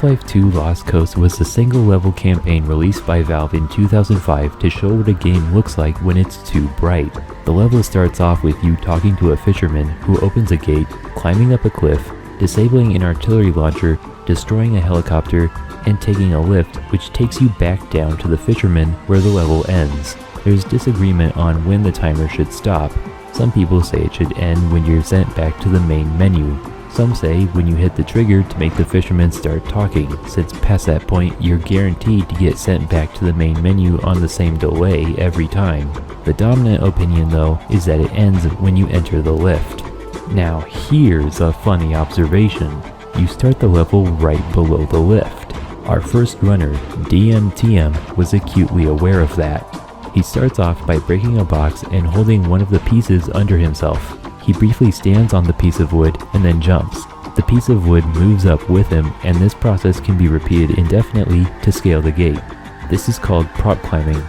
Half-Life 2 Lost Coast was a single-level campaign released by Valve in 2005 to show what a game looks like when it's too bright. The level starts off with you talking to a fisherman who opens a gate, climbing up a cliff, disabling an artillery launcher, destroying a helicopter, and taking a lift which takes you back down to the fisherman where the level ends. There's disagreement on when the timer should stop. Some people say it should end when you're sent back to the main menu. Some say when you hit the trigger to make the fisherman start talking, since past that point you're guaranteed to get sent back to the main menu on the same delay every time. The dominant opinion though is that it ends when you enter the lift. Now here's a funny observation. You start the level right below the lift. Our first runner, DMTM, was acutely aware of that. He starts off by breaking a box and holding one of the pieces under himself. He briefly stands on the piece of wood and then jumps. The piece of wood moves up with him, and this process can be repeated indefinitely to scale the gate. This is called prop climbing.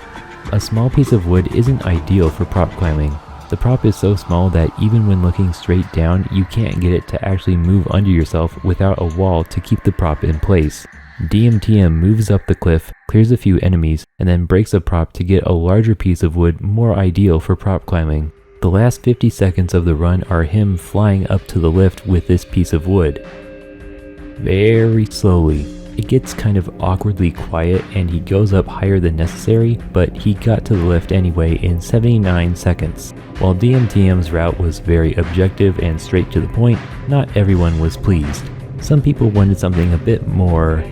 A small piece of wood isn't ideal for prop climbing. The prop is so small that even when looking straight down, you can't get it to actually move under yourself without a wall to keep the prop in place. DMTM moves up the cliff, clears a few enemies, and then breaks a prop to get a larger piece of wood more ideal for prop climbing. The last 50 seconds of the run are him flying up to the lift with this piece of wood. Very slowly. It gets kind of awkwardly quiet and he goes up higher than necessary, but he got to the lift anyway in 79 seconds. While DMTM's route was very objective and straight to the point, not everyone was pleased. Some people wanted something a bit more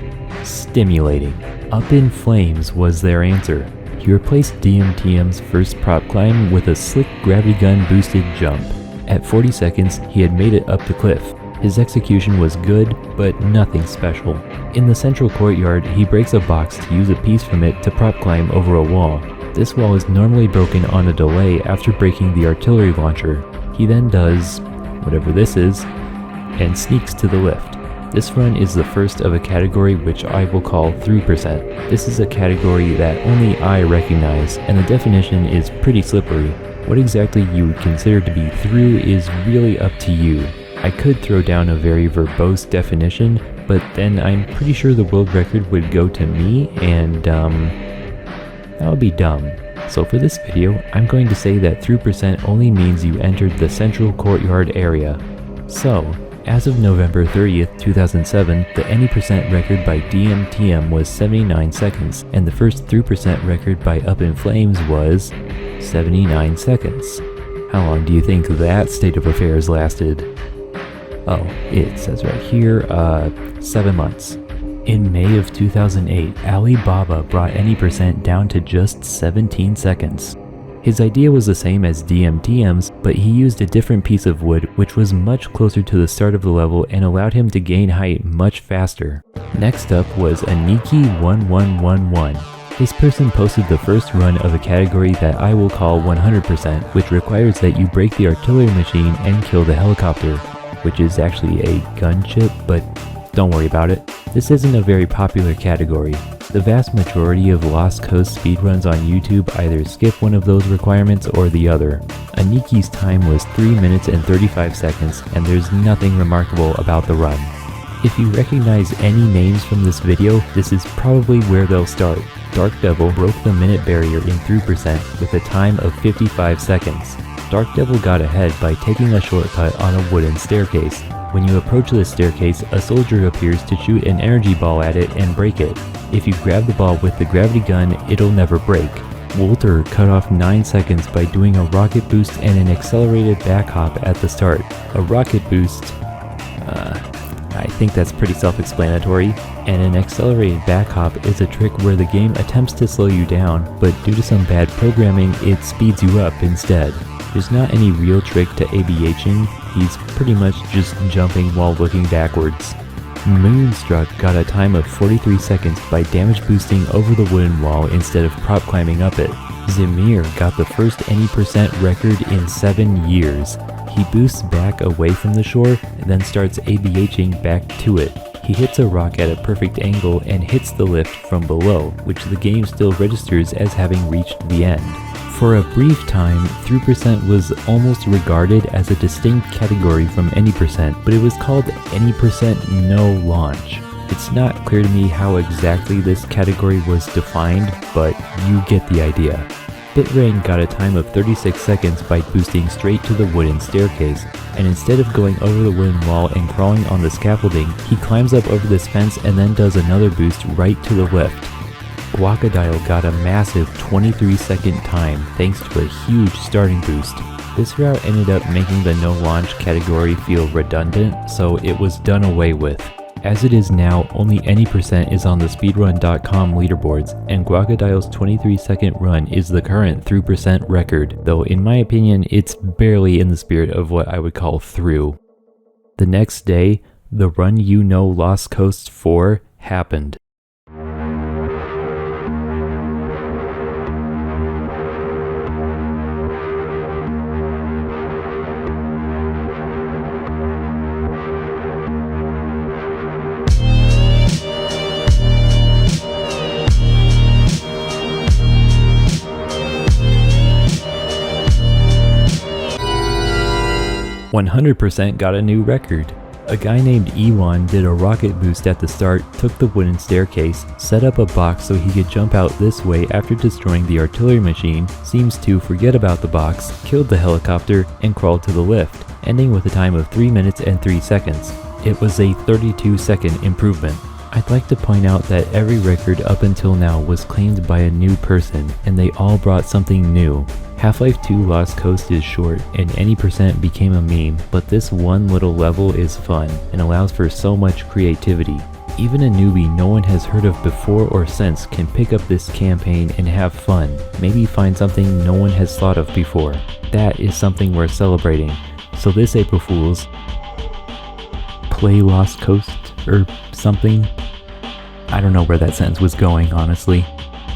stimulating. Up in Flames was their answer. He replaced DMTM's first prop climb with a slick gravity gun boosted jump. At 40 seconds, he had made it up the cliff. His execution was good, but nothing special. In the central courtyard, he breaks a box to use a piece from it to prop climb over a wall. This wall is normally broken on a delay after breaking the artillery launcher. He then does whatever this is, and sneaks to the lift. This run is the first of a category which I will call through percent. This is a category that only I recognize, and the definition is pretty slippery. What exactly you would consider to be through is really up to you. I could throw down a very verbose definition, but then I'm pretty sure the world record would go to me, and that would be dumb. So for this video, I'm going to say that through percent only means you entered the central courtyard area. So, as of November 30th, 2007, the any percent record by DMTM was 79 seconds, and the first through percent record by Up in Flames was 79 seconds. How long do you think that state of affairs lasted? Oh, it says right here, 7 months. In May of 2008, Alibaba brought any percent down to just 17 seconds. His idea was the same as DMTM's, but he used a different piece of wood which was much closer to the start of the level and allowed him to gain height much faster. Next up was Aniki1111. This person posted the first run of a category that I will call 100%, which requires that you break the artillery machine and kill the helicopter, which is actually a gunship, but don't worry about it. This isn't a very popular category. The vast majority of Lost Coast speedruns on YouTube either skip one of those requirements or the other. Aniki's time was 3 minutes and 35 seconds, and there's nothing remarkable about the run. If you recognize any names from this video, this is probably where they'll start. Dark Devil broke the minute barrier in through percent with a time of 55 seconds. Dark Devil got ahead by taking a shortcut on a wooden staircase. When you approach the staircase, a soldier appears to shoot an energy ball at it and break it. If you grab the ball with the gravity gun, it'll never break. Wolter cut off 9 seconds by doing a rocket boost and an accelerated back hop at the start. A rocket boost, I think that's pretty self-explanatory, and an accelerated back hop is a trick where the game attempts to slow you down, but due to some bad programming, it speeds you up instead. There's not any real trick to ABHing, he's pretty much just jumping while looking backwards. Moonstruck got a time of 43 seconds by damage boosting over the wooden wall instead of prop climbing up it. Zemir got the first any percent record in 7 years. He boosts back away from the shore and then starts ABHing back to it. He hits a rock at a perfect angle and hits the lift from below, which the game still registers as having reached the end. For a brief time, through percent was almost regarded as a distinct category from any percent, but it was called any percent no launch. It's not clear to me how exactly this category was defined, but you get the idea. BitRain got a time of 36 seconds by boosting straight to the wooden staircase, and instead of going over the wooden wall and crawling on the scaffolding, he climbs up over this fence and then does another boost right to the left. Guacadile got a massive 23-second time thanks to a huge starting boost. This route ended up making the no launch category feel redundant, so it was done away with. As it is now, only any percent is on the speedrun.com leaderboards, and Guacadile's 23-second run is the current through percent record, though in my opinion it's barely in the spirit of what I would call through. The next day, the Run You Know Lost Coasts 4 happened. "100% got a new record. A guy named Ewan did a rocket boost at the start, took the wooden staircase, set up a box so he could jump out this way after destroying the artillery machine, seems to forget about the box, killed the helicopter, and crawled to the lift, ending with a time of 3 minutes and 3 seconds. It was a 32-second improvement. I'd like to point out that every record up until now was claimed by a new person, and they all brought something new. Half-Life 2 Lost Coast is short, and any percent became a meme, but this one little level is fun, and allows for so much creativity. Even a newbie no one has heard of before or since can pick up this campaign and have fun, maybe find something no one has thought of before. That is something worth celebrating. So this April Fool's, play Lost Coast, or something? I don't know where that sentence was going, honestly.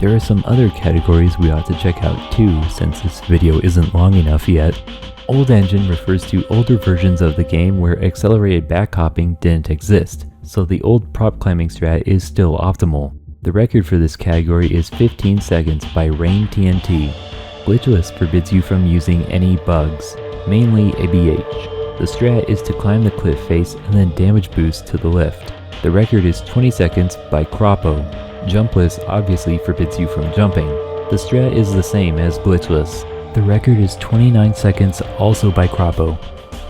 There are some other categories we ought to check out too, since this video isn't long enough yet. Old Engine refers to older versions of the game where accelerated backhopping didn't exist, so the old prop climbing strat is still optimal. The record for this category is 15 seconds by Rain TNT. Glitchless forbids you from using any bugs, mainly ABH. The strat is to climb the cliff face and then damage boost to the lift. The record is 20 seconds by Croppo. Jumpless obviously forbids you from jumping. The strat is the same as Glitchless. The record is 29 seconds also by Croppo.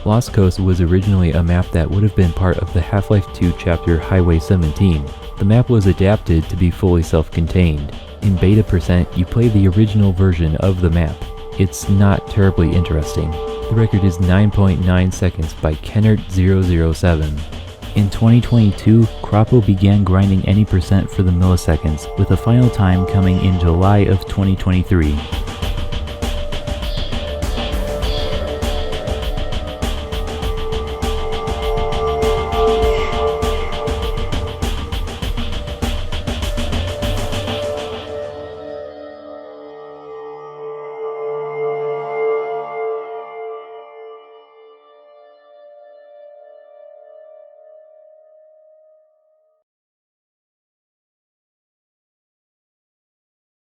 Lost Coast was originally a map that would have been part of the Half-Life 2 chapter Highway 17. The map was adapted to be fully self-contained. In beta percent, you play the original version of the map. It's not terribly interesting. The record is 9.9 seconds by Kennert007. In 2022, Croppo began grinding any percent for the milliseconds, with a final time coming in July of 2023.